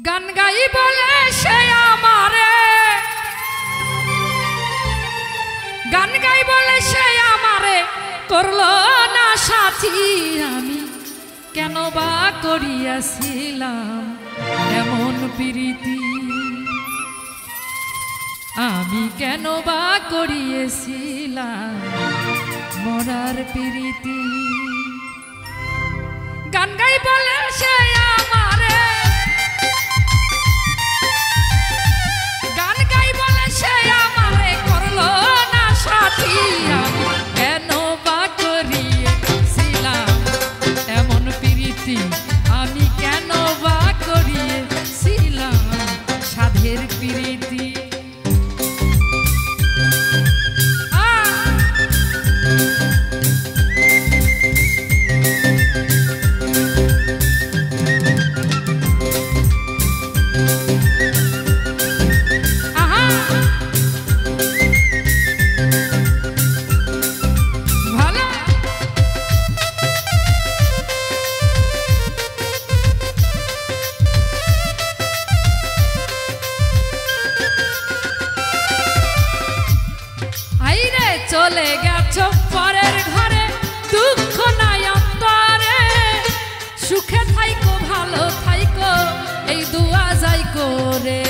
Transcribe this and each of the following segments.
গান গাই বলে সে আমারে, গান গাই বলে সে আমারে করলো না সাথী। আমি কেন বা করিয়াছিলাম এমন প্রীতি, আমি কেন বা করিয়েছিলাম মরার প্রীতি। গান গাই বলে সে আমারে, গান গাই বলে সে আমারে করলো না সাথী। আমি কেন বা করিয়েছিলাম এমন প্রীতি, আমি কেন বা করিয়েছিলাম সাধের প্রীতি। চলে গেছো পরের ঘরে, দুঃখ নাই অন্তরে, সুখে থাইকো ভালো থাইকো এই দুয়া যাই করে।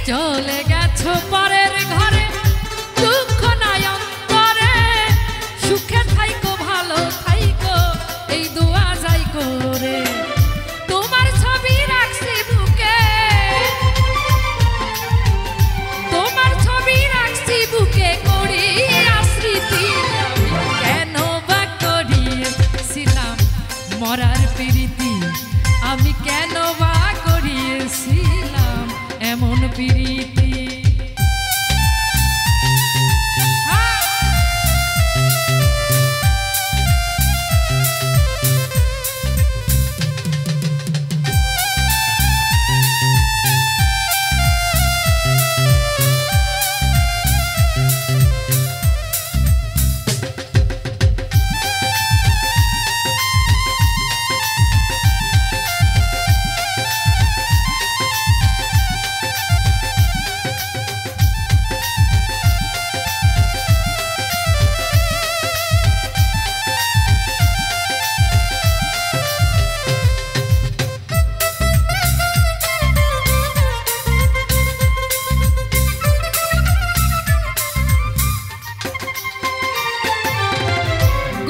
চলে গেছো পরের ঘরে, দুঃখ নাই অন্তরে, সুখে থাইকো ভালো থাইকো এই দুয়া যাই করে। তোমার ছবি রাখছি বুকে, তোমার ছবি রাখছি বুকে করিয়া স্মৃতি। কেন বা করিয়েছিলাম মরার প্রীতি, আমি কেন বা করিয়েছিলাম এমন প্রীতি।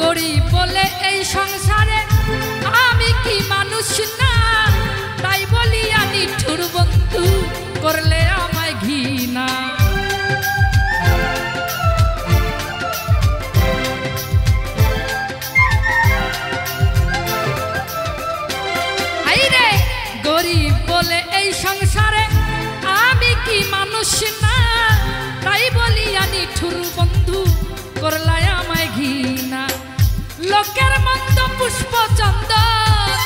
গরিব বলে এই সংসারে আমি কি মানুষ না, তাই বলিয়া নিঠুর বন্ধু করলে আমায় ঘৃণা। আইরে গরিব বলে এই সংসারে আমি কি মানুষ না, তাই বলিয়া নিঠুর বন্ধু করলে আমায় ঘৃণা। লোকের মন্দ পুষ্প চন্দন,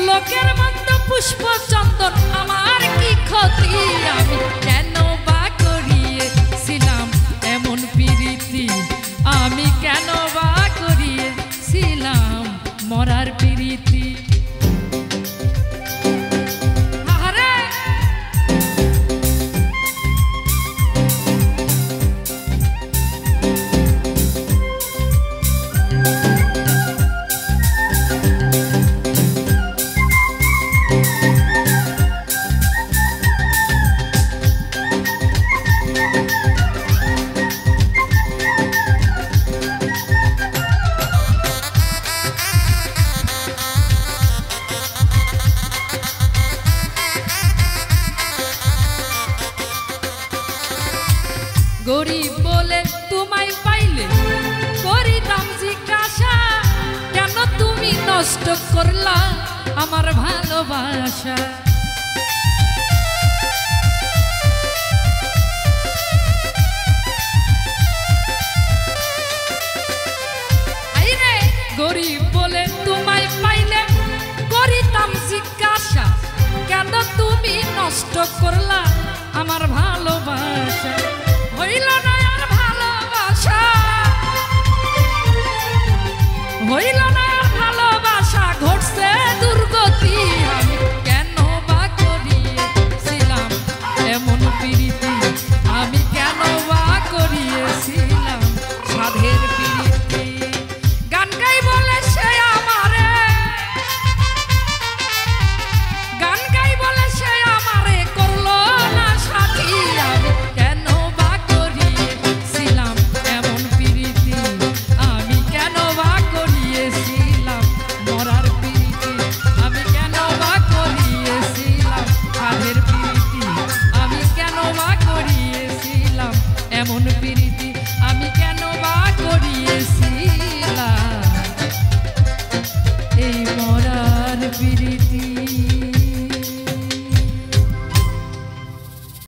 লোকের মন্দ পুষ্প চন্দন আমার কি ক্ষতি, আমি কেন বা করিয়েছিলাম এমন প্রীতি, আমি কেন বা করিয়েছিলাম মরার প্রীতি। গরিব বলে তোমায় পাইলে করিতাম জিজ্ঞাসা, কেন তুমি নষ্ট করলা আমার ভালোবাসা। আইরে গরিব বলে তোমায় পাইলে করিতাম জিজ্ঞাসা, কেন তুমি নষ্ট করলা আমার ভালোবাসা হইল না আর ভালোবাসা হইল